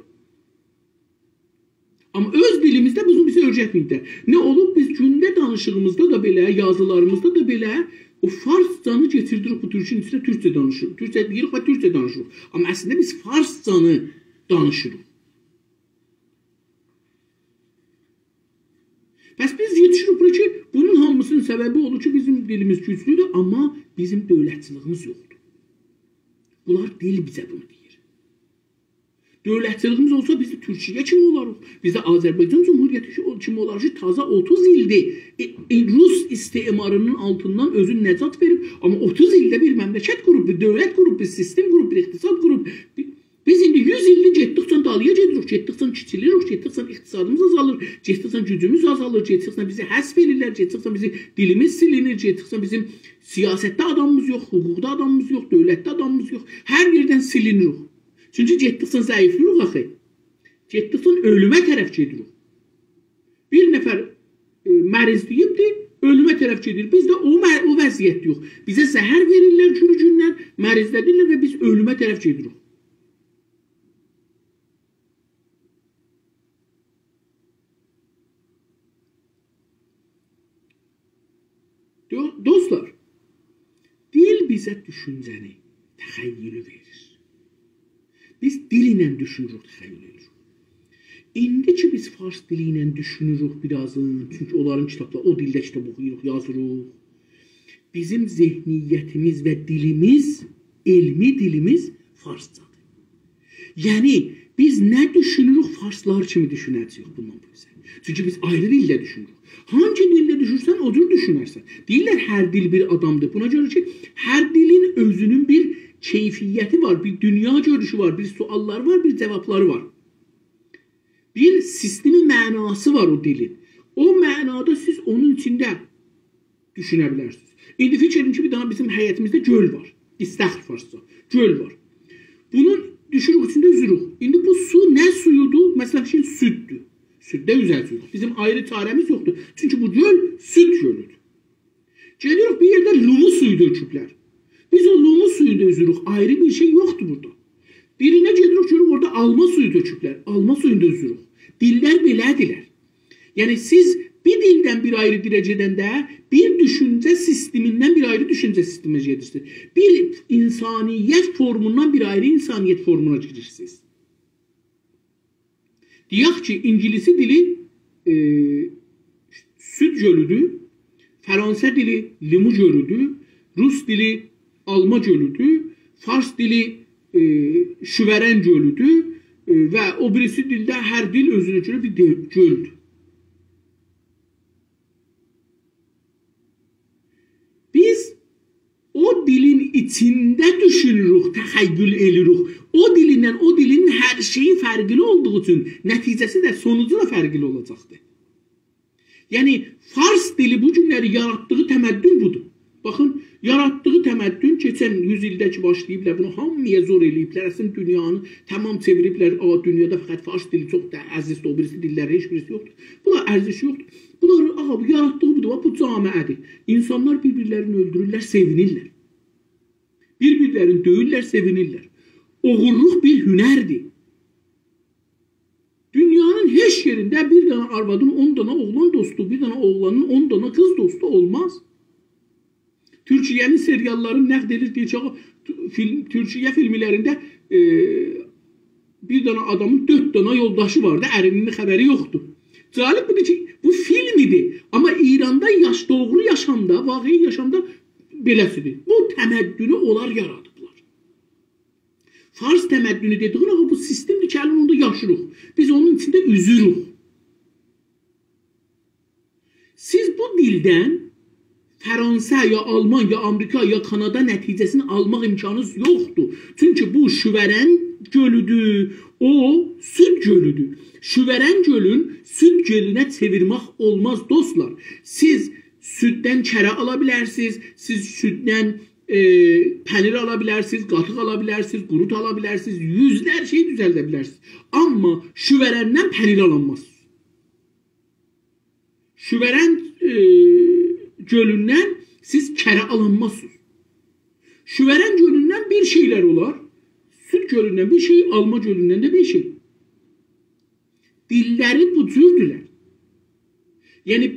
Amma öz dilimizdə bunu bizə öyrətməyiblər. Nə olub? Biz gündə danışığımızda da belə, yazılarımızda da belə o farscanı getirdirik bu türkün içində türkçə danışırıq. Türkçə deyirik və türkçə danışırıq. Amma əslində biz farscanı danışırıq. Bəs biz yetişirik bura ki, bunun hamısının səbəbi olur ki, bizim dilimiz güclüdür, amma bizim dövlətçiliyimiz yoxdur. Bunlar dil bizə bunu deyir. Dövlətçiliyimiz olsa biz də Türkiyə kimi olarıq. Biz də Azərbaycan Cumhuriyyəti kimi olarıq ki, taza 30 ildir Rus istimarının altından özünü nəcat verib, amma 30 ildə bir məmləkət qurub, bir dövlət qurub, bir sistem qurub, bir iqtisad qurub. Biz indi 100 illi getdikcə dalıya gedirik, getdikcə kiçilirik, getdikcə iqtisadımız azalır, getdikcə gücümüz azalır, getdikcə bizi həsf edirlər, getdikcə bizi dilimiz silinir, getdikcə bizim siyasətdə adamımız yox, hüquqda adamımız yox, dövlətdə adamımız yox, hər yerdən silinirik. Çünki getdikcə zəiflirik axı, getdikcə ölümə tərəf gedirik. Bir nəfər mərizliyibdir, ölümə tərəf gedir. Biz də o vəziyyət yox. Bizə zəhər verirlər günü-gündən, mərizlədirlər və biz ölümə tərəf gedirik. Dostlar, dil bizə düşüncəni, təxəyyülü verir. Biz dil ilə düşünürük, təxəyyül edirik. İndi ki biz fars dili ilə düşünürük birazın, çünki onların kitabları, o dildə kitab oxuyuruq, yazırıq. Bizim zehniyyətimiz və dilimiz, elmi dilimiz farscadır. Yəni, biz nə düşünürük, farslar kimi düşünəcəyik bundan bu yüzden. Çünki biz ayrı dildə düşünürük. Hangi dildə düşünürsən, o cür düşünərsən. Deyirlər, hər dil bir adamdır. Buna görə ki, hər dilin özünün bir keyfiyyəti var, bir dünya görüşü var, bir sualları var, bir cavabları var. Bir sistemi mənası var o dilin. O mənada siz onun içində düşünə bilərsiniz. İndi fikir edin ki, bir dana bizim həyətimizdə göl var. İstəxr farsca. Göl var. Bunun düşürük içində üzürük. İndi bu su nə suyudur? Məsələn, şey süddür. Süddə üzəltirik. Bizim ayrı çarəmiz yoxdur. Çünki bu göl süd gölüdür. Gelirik bir yerdə lumu suyu döküblər. Biz o lumu suyu dözürük. Ayrı bir şey yoxdur burada. Birinə gedirik, görürük orada alma suyu döküblər. Alma suyunu dözürük. Dillər belədirlər. Yəni siz bir dildən bir ayrı dilə gedəndə bir düşüncə sistemindən bir ayrı düşüncə sistemə gedirsiniz. Bir insaniyyət formundan bir ayrı insaniyyət formuna girirsiniz. Deyək ki, İngilisi dili süd gölüdür, Fransız dili limu gölüdür, Rus dili alma gölüdür, Fars dili şüvərən gölüdür və o birisi dildə hər dil özünə görə bir göldür. içində düşünürük, təxəyyül edirik. O dilindən o dilin hər şeyi fərqli olduğu üçün nəticəsi də sonucu da fərqli olacaqdır. Yəni fars dili bu günləri yaratdığı təməddün budur. Baxın, yaratdığı təməddün keçən 100 ildə ki başlayıblar, bunu hamıya zor eləyiblər. Əslində dünyanı tamam çeviriblər. Dünyada fəqət fars dili çox da əzizdir, o birisi dillər heç birisi yoxdur. Bunlar ərziş yoxdur. Bunlar bu yaratdığı budur, bu camiədir. İnsanlar bir-birlərini öldürürlər, sevinirlər. Bir-birlərini döyürlər, sevinirlər. Oğurluq bir hünərdir. Dünyanın heç yerində bir dənə arvadın 10 dənə oğlan dostu, bir dənə oğlanın 10 dənə qız dostu olmaz. Türkiye'nin serialların nəqd edildiği çoğu Türkiye filmlərində bir dənə adamın 4 dənə yoldaşı vardı, ərinin xəbəri yoxdur. Cəlib budur ki, bu film idi. Amma İranda doğru yaşamda, vaqi yaşamda beləsidir. Bu təməddünü onlar yaradıblar. Fars təməddünü dediğin bu sistemdir ki, əlin onda yaşırıq. Biz onun içində üzürük. Siz bu dildən Fransa ya Alman ya Amerika ya Kanada nəticəsini almaq imkanınız yoxdur. Çünki bu Şüvərən gölüdür, o süd gölüdür. Şüvərən gölün süd gölünə çevirmək olmaz dostlar. Siz süddən kərə ala bilərsiniz, siz süddən pənir ala bilərsiniz, qatıq ala bilərsiniz, qurut ala bilərsiniz, yüzlər şey düzəldə bilərsiniz. Amma Şüvərəndən pənir alanmaz. Şüvərən gölündən siz kərə alanmazsınız. Şüvərən gölündən bir şeylər olar, süd gölündən bir şey, alma gölündən də bir şey. Dilləri bu cürdülər. Yəni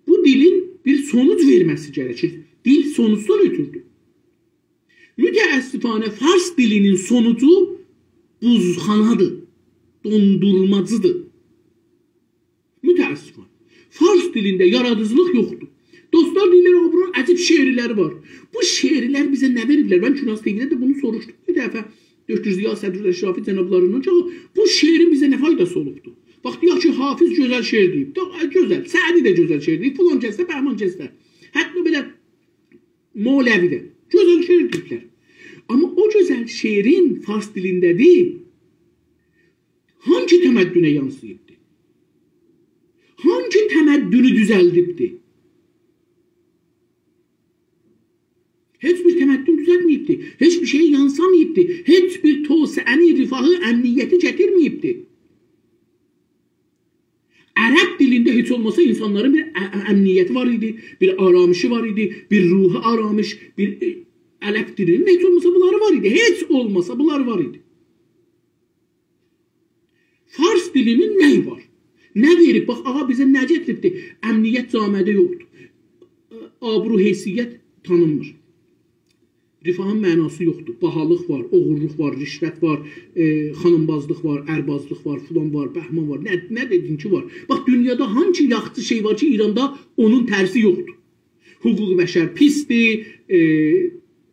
bu dilin bir sonuç verməsi gərəkir. Dil sonuçdan ötürdür. Mütəəssifanə fars dilinin sonucu buzxanadır, dondurmacıdır. Mütəəssifanə. Fars dilində yaradıcılıq yoxdur. Dostlar deyirlər, bunun əcib şeirləri var. Bu şeirlər bizə nə veriblər? Mən Künas TV'də də bunu soruşdum. Bir dəfə Döktür Ziya Sədr Əşrafi cənablarından ki, bu şeirin bizə nə faydası olubdur? Bax, deyək ki, Hafiz gözəl şeir deyib. Gözəl, Sədi də gözəl şeir deyib. Filan kəsdə, Bəhman kəsdə. Hətta belə Moləvi də. Gözəl şeir deyiblər. Amma o gözəl şeirin fars dilindədir. Hangi təməddünə yansıyıbdır? Hangi təməddünü düzəldibdir? Heç bir təməddün düzəlməyibdir. Heç bir şey yansamayıbdır. Heç bir tosəəni, rifahı, əmniyyəti gətirməyibdir. Ərəb dilində heç olmasa insanların bir əmniyyəti var idi, bir aramışı var idi, bir ruhu aramış, bir ərəb dilinin heç olmasa bunları var idi. Heç olmasa bunlar var idi. Fars dilinin nəyi var? Nə verib? Bax, ağa bizə nə gətiribdir? Əmniyyət camiədə yoxdur. Abru heysiyyət tanınmır. Rifahın mənası yoxdur. Bahalıq var, oğurluq var, rişvət var, xanımbazlıq var, ərbazlıq var, filan var, bəhman var. Nə dedin ki var? Bax, dünyada hangi yaxşı şey var ki, İranda onun tərsi yoxdur. Hüquq bəşər pisdir,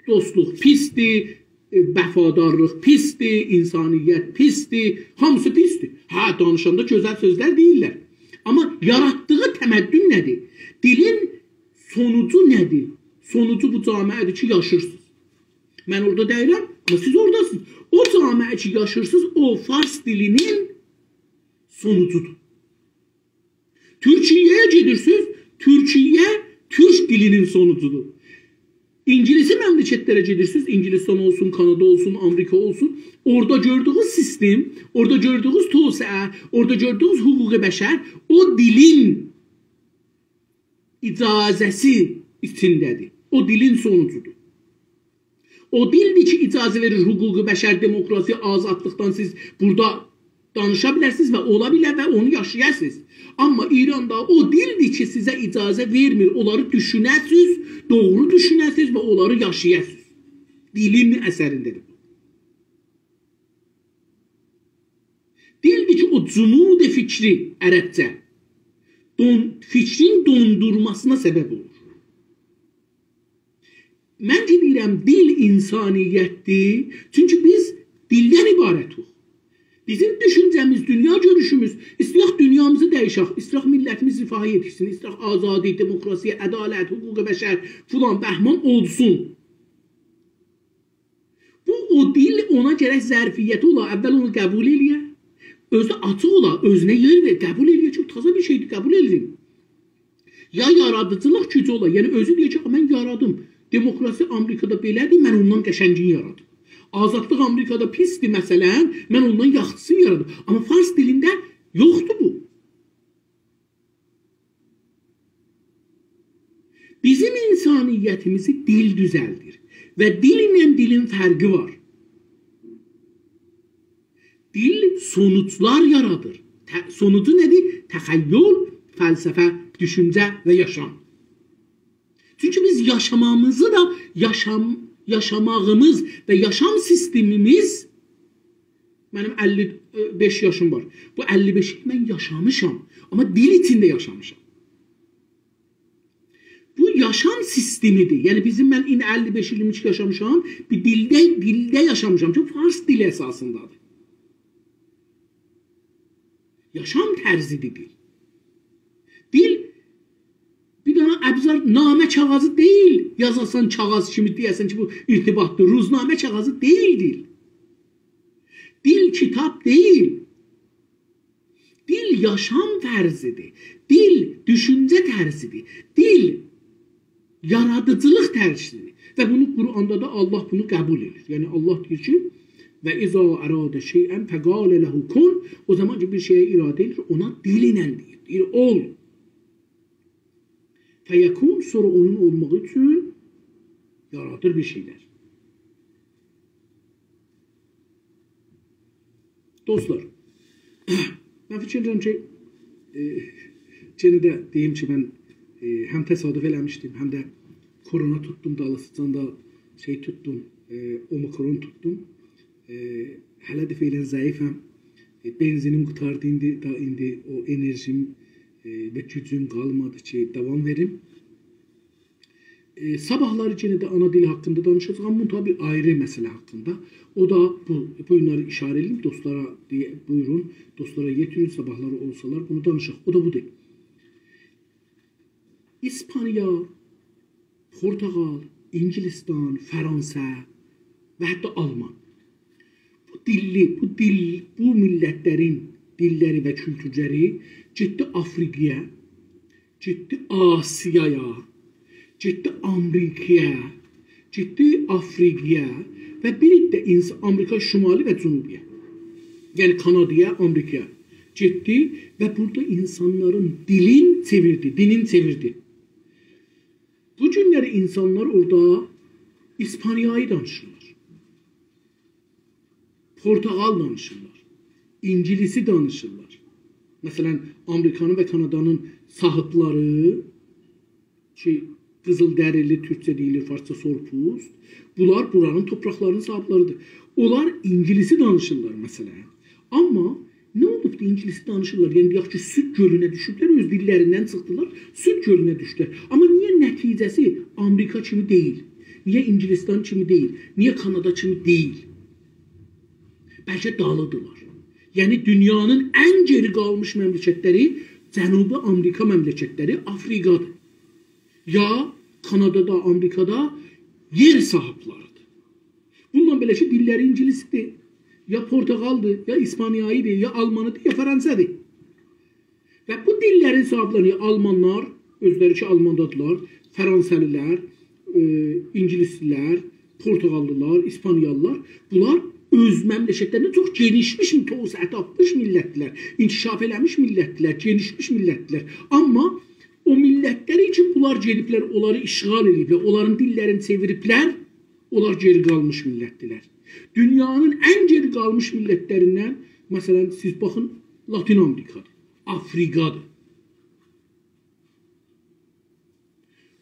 dostluq pisdir, vəfadarlıq pisdir, insaniyyət pisdir, hamısı pisdir. Hə, danışanda gözəl sözlər deyirlər. Amma yaratdığı təməddün nədir? Dilin sonucu nədir? Sonucu bu camiədir ki, yaşırsınız. Mən orada deyirəm, amma siz oradasınız. O camiə ki, yaşırsınız, o fars dilinin sonucudur. Türkiye'ye gedirsiniz, Türkiye Türk dilinin sonucudur. İngilisi məmləkətlərə gedirsiniz, İngilizistan olsun, Kanada olsun, Amerika olsun. Orada gördüğünüz sistem, orada gördüğünüz tosəə, orada gördüğünüz hüquq-i bəşər o dilin icazəsi içindədir. O dilin sonucudur. O dildir ki, icazə verir hüquq-i bəşər, demokrasi, azadlıqdan siz burada danışa bilərsiniz və ola bilər və onu yaşayasınız. Amma İranda o dildir ki, sizə icazə vermir. Onları düşünəsiniz, doğru düşünəsiniz və onları yaşayasınız. Dilin əsərindədir. Dildir ki, o cumud fikri ərəbcə fikrin dondurmasına səbəb olur. Məncə deyirəm, dil insaniyyətdir. Çünki biz dildən ibarətik. Bizim düşüncəmiz, dünya görüşümüz, istəyək dünyamızı dəyişək, istəyək millətimiz rifahı yetişsin, istəyək azadi, demokrasi, ədalət, hüquq-i bəşər, filan, bəhman olsun. o dil ona gərək zərfiyyəti ola, əvvəl onu qəbul eləyə, özü açıq ola, özünə yer ver, qəbul eləyə, çox taza bir şeydir, qəbul edin. Ya yaradıcılıq gücü ola, yəni özü deyək ki, mən yaradım, demokrasi Amerikada belədir, mən ondan qəşəngini yaradım. Azadlıq Amerikada pisdir məsələn, mən ondan yaxşısını yaradım. Amma fars dilində yoxdur bu. Bizim insaniyyətimizi dil düzəldir və dil ilə dilin fərqi var. Dil sonuçlar yaradır. Sonucu nədir? Təxəyyül, fəlsəfə, düşüncə və yaşam. Çünki biz yaşamamızı da yaşamağımız və yaşam sistemimiz, mənim 55 yaşım var. Bu 55'i mən yaşamışam, amma dil içində yaşamışam. Bu yaşam sistemidir. Yəni bizim mən 55 illik yaşamışam, bir dildə yaşamışam. Çünki fars dili əsasındadır. Yaşam tərzidir dil. Dil bir dana əbzar namə kağızı deyil. Yazasan kağız kimi deyəsən ki bu irtibatdır. Ruznamə kağızı deyildir. Dil kitap değil. Dil yaşam tərzidir. Dil düşüncə tərzidir. Dil yaradıcılıq tərzidir. Və bunu Quranda da Allah bunu qəbul edir. Yəni Allah deyir ki, və izə əradə şeyən fəqalə ləhu kun, o zaman ki bir şeyə iradə edir, ona dil ilə deyir. Deyir ol. Fəyəkun, sonra onun olmağı üçün yaradır bir şeylər. Dostlar, mən fikir edirəm ki, yenə də deyim ki, mən həm təsadüf eləmişdim, həm də korona tutdum, Dalasıcanda tutdum, omikron tutdum. Hələ də feylən zəifəm, benzinim qutardı indi o enerjim və gücüm qalmadı ki, davam verim. Sabahları yenə də ana dili haqqında danışacağım, amma tabi ayrı məsələ haqqında. O da bu günləri işarə edeyim, dostlara buyurun, dostlara yetirin, sabahları olsalar bunu danışaq. O da budur. İspanya, Portugal, İngilistan, Fransa və hətta Alman. Bu millətlərin dilləri və kültürləri ciddi Afrikaya, ciddi Asiyaya, ciddi Amerikaya, ciddi Afrikaya və bir də Amerika Şimali və Cənubiyə, yəni Kanadaya, Amerikaya ciddi və burada insanların dinin çevirdi. Bu günləri insanlar orada İspanyayı danışırlar, Portugal danışırlar, İngilisi danışırlar. Məsələn, Amerikanın və Kanadanın sahibləri ki, qızıldərili, türkçə deyilir, farsça sorpuz, bunlar buranın topraklarının sahibləridir. Onlar İngilisi danışırlar məsələn. Amma nə olubdur İngilisi danışırlar? Yəni, deyək ki, Süd gölünə düşüblər, öz dillərindən çıxdılar, Süd gölünə düşdülər. Amma niyə nəticəsi Amerika kimi deyil? Niyə İngilistan kimi deyil? Niyə Kanada kimi deyil? Bəlkə dalıdırlar. Yəni, dünyanın ən geri qalmış məmləkətləri Cənubi Amerika məmləkətləri Afrikadır. Ya Kanadada, Amerikada yer sahibləridir. Bundan belə ki, dilləri İngilisidir, ya Portugaldır, ya İspanyayıdır, ya Almanıdır, ya Fransədir. Və bu dillərin sahibləri Almanlar, özləri ki Almandadırlar, Fransəlilər, İngilislilər, Portugallılar, İspanyalılar, bunlar öz məmləkətlərində çox genişmiş, təvəssət tapmış millətlər, inkişaf eləmiş millətlər, genişmiş millətlər. Amma o millətlər üçün bunlar gediblər, onları işğal ediblər, onların dillerini çeviriblər, onlar geri qalmış millətdilər. Dünyanın ən geri qalmış millətlərindən, məsələn, siz baxın, Latin Amerikadır, Afrikadır.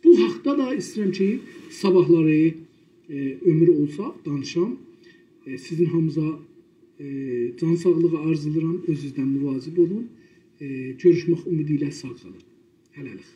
Bu haqda da istəyirəm ki, sabahları ömür olsa danışam. Sizin hamıza can sağlığı arzulayıram, özünüzdən müvazib olun. Görüşmək ümidi ilə sağ qalın. Hələlik.